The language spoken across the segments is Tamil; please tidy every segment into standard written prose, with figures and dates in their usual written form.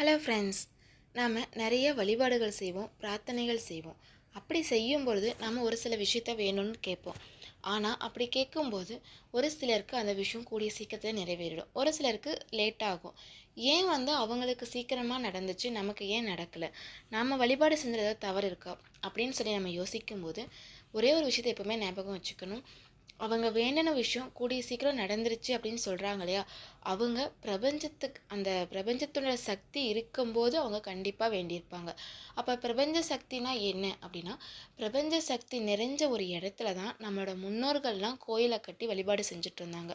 Hello friends. நாம் நிறைய வழிபாடுகள் செய்வோம், பிரார்த்தனைகள் செய்வோம். அப்படி செய்யும் பொழுது நம்ம ஒரு சில விஷயத்த வேணும்னு கேட்போம். ஆனால் அப்படி கேட்கும்போது ஒரு சிலருக்கு அந்த விஷயம் கூடிய சீக்கிரத்தில் நிறைவேறிடும், ஒரு சிலருக்கு லேட் ஆகும். ஏன் அவங்களுக்கு சீக்கிரமாக நடந்துச்சு, நமக்கு ஏன் நடக்கலை, நம்ம வழிபாடு செஞ்சது ஏதாவது தவறு இருக்கா அப்படின்னு சொல்லி நம்ம யோசிக்கும்போது ஒரே ஒரு விஷயத்தை எப்பவுமே ஞாபகம் வச்சுக்கணும். அவங்க வேண்டின விஷயம் கூடிய சீக்கிரம் நடந்துருச்சு அப்படின்னு சொல்கிறாங்க இல்லையா, அவங்க அந்த பிரபஞ்சத்தோட சக்தி இருக்கும்போது அவங்க கண்டிப்பாக வேண்டியிருப்பாங்க. அப்போ பிரபஞ்ச சக்தினா என்ன அப்படின்னா, பிரபஞ்ச சக்தி நிறைஞ்ச ஒரு இடத்துல தான் நம்மளோட முன்னோர்கள்லாம் கோயிலை கட்டி வழிபாடு செஞ்சுட்டு இருந்தாங்க.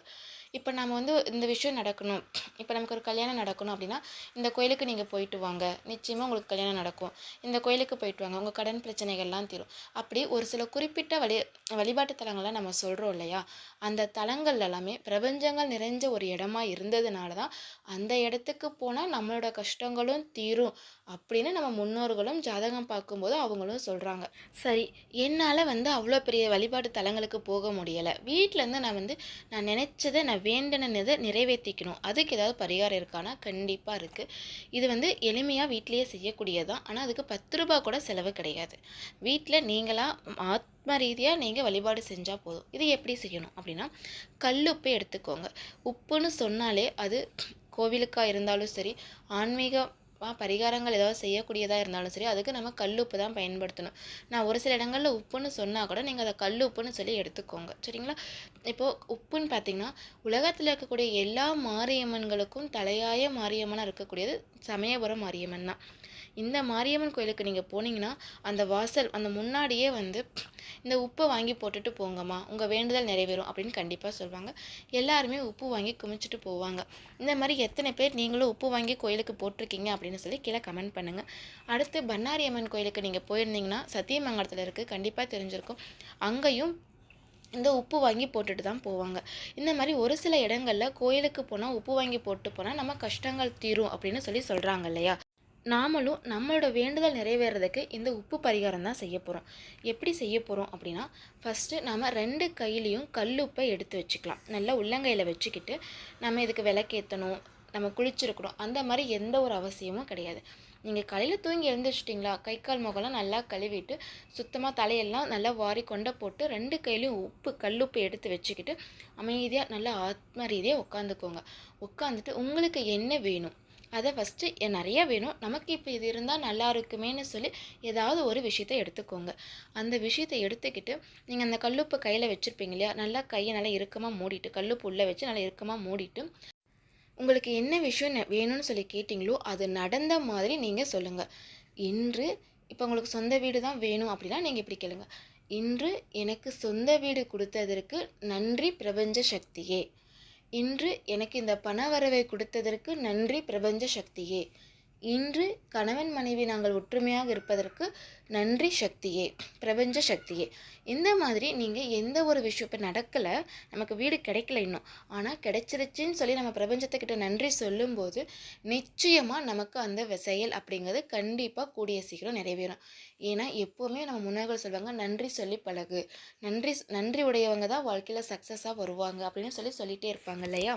இப்போ நம்ம இந்த விஷயம் நடக்கணும், இப்போ நமக்கு ஒரு கல்யாணம் நடக்கணும் அப்படின்னா, இந்த கோயிலுக்கு நீங்கள் போயிட்டு வாங்க, நிச்சயமாக உங்களுக்கு கல்யாணம் நடக்கும். இந்த கோயிலுக்கு போயிட்டு வாங்க, உங்கள் கடன் பிரச்சனைகள்லாம் தீரும். அப்படி ஒரு சில குறிப்பிட்ட வழிபாட்டு தலங்கள்லாம் நம்ம சொல்கிறோம் இல்லையா, அந்த தலங்கள் எல்லாமே பிரபஞ்சங்கள் நிறைஞ்ச ஒரு இடமா இருந்ததுனால தான் அந்த இடத்துக்கு போனால் நம்மளோட கஷ்டங்களும் தீரும் அப்படின்னு நம்ம முன்னோர்களும் ஜாதகம் பார்க்கும்போது அவங்களும் சொல்கிறாங்க. சரி, என்னால் அவ்வளோ பெரிய வழிபாட்டு தலங்களுக்கு போக முடியலை, வீட்டிலேருந்து நான் நினச்சதை, நான் வேண்டினதை நிறைவேற்றிக்கணும், அதுக்கு ஏதாவது பரிகாரம் இருக்கானா? கண்டிப்பாக இருக்குது. இது எளிமையாக வீட்டிலேயே செய்யக்கூடியதான். ஆனால் அதுக்கு 10 ரூபா கூட செலவு கிடையாது. வீட்டில் நீங்களாக ஆத்ம ரீதியாக நீங்கள் வழிபாடு செஞ்சால் போதும். இது எப்படி செய்யணும் அப்படின்னா, கல்லுப்பு எடுத்துக்கோங்க. உப்புன்னு சொன்னாலே அது கோவிலுக்காக இருந்தாலும் சரி, ஆன்மீக பரிகாரங்கள் ஏதாவது செய்யக்கூடியதாக இருந்தாலும் சரி, அதுக்கு நம்ம கல்லுப்பு தான் பயன்படுத்தணும். நான் ஒரு சில இடங்களில் உப்புன்னு சொன்னால் கூட நீங்கள் அதை கல்லுப்புன்னு சொல்லி எடுத்துக்கோங்க, சரிங்களா? இப்போது உப்புன்னு பார்த்தீங்கன்னா, உலகத்தில் இருக்கக்கூடிய எல்லா மாரியம்மன்களுக்கும் தலையாய மாரியம்மனாக இருக்கக்கூடியது சமயபுரம் மாரியம்மன் தான். இந்த மாரியம்மன் கோயிலுக்கு நீங்கள் போனீங்கன்னா, அந்த வாசல் அந்த முன்னாடியே இந்த உப்பை வாங்கி போட்டுட்டு போங்கம்மா, உங்கள் வேண்டுதல் நிறைவேறும் அப்படின்னு கண்டிப்பாக சொல்லுவாங்க. எல்லாருமே உப்பு வாங்கி குமிச்சிட்டு போவாங்க. இந்த மாதிரி எத்தனை பேர் நீங்களும் உப்பு வாங்கி கோயிலுக்கு போட்டிருக்கீங்க அப்படின்னு சொல்லி கீழே கமெண்ட் பண்ணுங்கள். அடுத்து பண்ணாரி அம்மன் கோயிலுக்கு நீங்கள் போயிருந்தீங்கன்னா, சத்தியமங்கலத்தில் இருக்குது, கண்டிப்பாக தெரிஞ்சிருக்கும். அங்கேயும் இந்த உப்பு வாங்கி போட்டுட்டு தான் போவாங்க. இந்த மாதிரி ஒரு சில இடங்களில் கோயிலுக்கு போனால் உப்பு வாங்கி போட்டு போனால் நம்ம கஷ்டங்கள் தீரும் அப்படின்னு சொல்லி சொல்கிறாங்க இல்லையா. நாமளும் நம்மளோட வேண்டுதல் நிறைவேறதுக்கு இந்த உப்பு பரிகாரம் தான் செய்ய போகிறோம். எப்படி செய்ய போகிறோம் அப்படின்னா, ஃபஸ்ட்டு நம்ம 2 கையிலையும் கல்லுப்பை எடுத்து வச்சுக்கலாம். நல்லா உள்ளங்கையில் வச்சுக்கிட்டு நம்ம இதுக்கு விளக்கேற்றணும், நம்ம குளிச்சிருக்கணும், அந்த மாதிரி எந்த ஒரு அவசியமும் கிடையாது. நீங்கள் காலையில் தூங்கி எழுந்திரிச்சிட்டிங்களா, கை கால் முகம்லாம் நல்லா கழுவிட்டு சுத்தமாக தலையெல்லாம் நல்லா வாரி கொண்டை போட்டு 2 கையிலையும் கல்லுப்பு எடுத்து வச்சுக்கிட்டு அமைதியாக நல்லா ஆத்ம ரீதியாக உட்காந்துக்கோங்க. உட்காந்துட்டு உங்களுக்கு என்ன வேணும் அதை ஃபஸ்ட்டு நிறைய வேணும், நமக்கு இப்போ இது இருந்தால் நல்லா இருக்குமேன்னு சொல்லி ஏதாவது ஒரு விஷயத்தை எடுத்துக்கோங்க. அந்த விஷயத்தை எடுத்துக்கிட்டு நீங்கள் அந்த கல்லுப்பு கையில் வச்சுருப்பீங்க இல்லையா, நல்லா கையை நல்லா இறுக்கமாக மூடிட்டு, கல்லுப்பு உள்ளே வச்சு நல்லா இறுக்கமாக மூடிட்டு, உங்களுக்கு என்ன விஷயம் வேணும்னு சொல்லி கேட்டிங்களோ அது நடந்த மாதிரி நீங்கள் சொல்லுங்கள். இன்று இப்போ உங்களுக்கு சொந்த வீடு தான் வேணும் அப்படின்னா நீங்கள் இப்படி கேளுங்க. இன்று எனக்கு சொந்த வீடு கொடுத்ததற்கு நன்றி பிரபஞ்ச சக்தியே. இன்று எனக்கு இந்த பண வரவை கொடுத்ததற்கு நன்றி பிரபஞ்ச சக்தியே. இன்று கணவன் மனைவி நாங்கள் ஒற்றுமையாக இருப்பதற்கு நன்றி சக்தியே, பிரபஞ்ச சக்தியே. இந்த மாதிரி நீங்கள் எந்த ஒரு விஷயம் இப்போ நடக்கலை, நமக்கு வீடு கிடைக்கல இன்னும், ஆனால் கிடைச்சிருச்சுன்னு சொல்லி நம்ம பிரபஞ்சத்துக்கிட்ட நன்றி சொல்லும்போது நிச்சயமாக நமக்கு அந்த செயல் அப்படிங்கிறது கண்டிப்பாக கூடிய சீக்கிரம் நிறைவேறும். ஏன்னா எப்போவுமே நம்ம முன்னோர்கள் சொல்லுவாங்க, நன்றி சொல்லி பழகு, நன்றி உடையவங்க தான் வாழ்க்கையில் சக்ஸஸாக வருவாங்க அப்படின்னு சொல்லிகிட்டே இருப்பாங்க இல்லையா.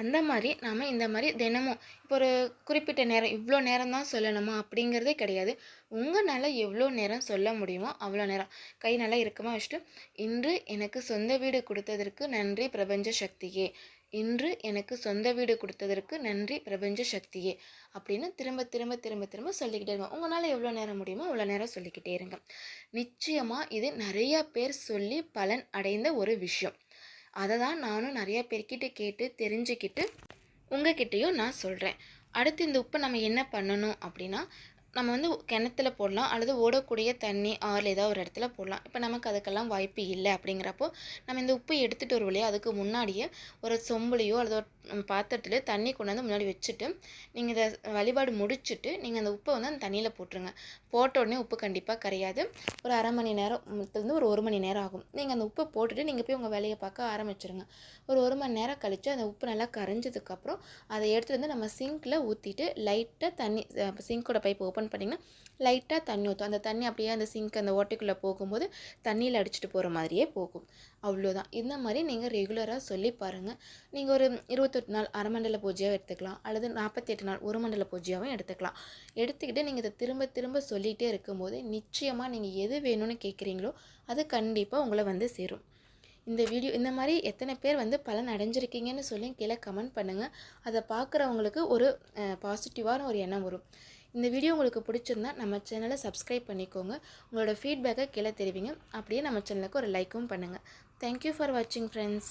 அந்த மாதிரி நாம் இந்த மாதிரி தினமும் இப்போ ஒரு குறிப்பிட்ட நேரம், இவ்வளோ நேரம் தான் சொல்லணுமா அப்படிங்கிறதே கிடையாது. உங்களால் எவ்வளோ நேரம் சொல்ல முடியுமோ அவ்வளோ நேரம் கை நல்லா இறுக்கமாக வச்சுட்டு, இன்று எனக்கு சொந்த வீடு கொடுத்ததற்கு நன்றி பிரபஞ்ச சக்தியே, இன்று எனக்கு சொந்த வீடு கொடுத்ததற்கு நன்றி பிரபஞ்ச சக்தியே அப்படின்னு திரும்ப திரும்ப திரும்ப திரும்ப சொல்லிக்கிட்டே இருங்க. உங்களால் எவ்வளோ நேரம் முடியுமோ அவ்வளோ நேரம் சொல்லிக்கிட்டே இருங்க. நிச்சயமாக இது நிறையா பேர் சொல்லி பலன் அடைந்த ஒரு விஷயம். அதை தான் நானும் நிறையா பேர்கிட்ட கேட்டு தெரிஞ்சுக்கிட்டு உங்ககிட்டையும் நான் சொல்கிறேன். அடுத்து இந்த உப்பை நம்ம என்ன பண்ணணும் அப்படின்னா, நம்ம கிணத்துல போடலாம், அல்லது ஓடக்கூடிய தண்ணி ஆறில் ஏதாவது ஒரு இடத்துல போடலாம். இப்போ நமக்கு அதுக்கெல்லாம் வாய்ப்பு இல்லை அப்படிங்கிறப்போ நம்ம இந்த உப்பை எடுத்துகிட்டு வரும் இல்லையா, அதுக்கு முன்னாடியே ஒரு சொம்புலையோ அல்லது ஒரு பாத்திரத்துலையோ தண்ணி கொண்டாந்து முன்னாடி வச்சுட்டு, நீங்கள் இதை வழிபாடு முடிச்சுட்டு நீங்கள் அந்த உப்பை அந்த தண்ணியில் போட்டுருங்க. போட்ட உடனே உப்பு கண்டிப்பாக கரையாது. ஒரு அரை மணி நேரத்துலேருந்து ஒரு 1 மணி நேரம் ஆகும். நீங்கள் அந்த உப்பை போட்டுட்டு நீங்கள் போய் உங்கள் வேலையை பார்க்க ஆரம்பிச்சிருங்க. ஒரு 1 மணி நேரம் கழித்து அந்த உப்பு நல்லா கரைஞ்சதுக்கப்புறம் அதை எடுத்துகிட்டு நம்ம சிங்கில் ஊற்றிட்டு லைட்டாக தண்ணி, சிங்கோட பைப்பை ஓப்பன் ஓப்பன் பண்ணிங்கன்னா லைட்டாக தண்ணி ஊற்றும். அந்த தண்ணி அப்படியே அந்த சிங்க் அந்த ஓட்டைக்குள்ளே போகும்போது தண்ணியில் அடிச்சுட்டு போகிற மாதிரியே போகும். அவ்வளோதான். இந்த மாதிரி நீங்கள் ரெகுலராக சொல்லி பாருங்கள். நீங்கள் ஒரு 28 நாள் அரை மண்டல பூஜையாக எடுத்துக்கலாம், அல்லது 48 நாள் ஒரு மண்டல பூஜையாகவும் எடுத்துக்கலாம். எடுத்துக்கிட்டு நீங்கள் இதை திரும்ப திரும்ப சொல்லிகிட்டே இருக்கும்போது நிச்சயமாக நீங்கள் எது வேணும்னு கேட்குறீங்களோ அது கண்டிப்பாக உங்களை வந்து சேரும். இந்த வீடியோ இந்த மாதிரி எத்தனை பேர் வந்து பலன் அடைஞ்சிருக்கீங்கன்னு சொல்லி கீழே கமெண்ட் பண்ணுங்கள். அதை பார்க்குறவங்களுக்கு ஒரு பாசிட்டிவான ஒரு எண்ணம் வரும். இந்த வீடியோ உங்களுக்கு பிடிச்சிருந்தா நம்ம சேனலை சப்ஸ்கிரைப் பண்ணிக்கோங்க. உங்களோட ஃபீட்பேக்கை கீழே தெரிவிங்க. அப்படியே நம்ம சேனலுக்கு ஒரு லைக்கும் பண்ணுங்கள். தேங்க்யூ ஃபார் வாட்சிங் ஃப்ரெண்ட்ஸ்.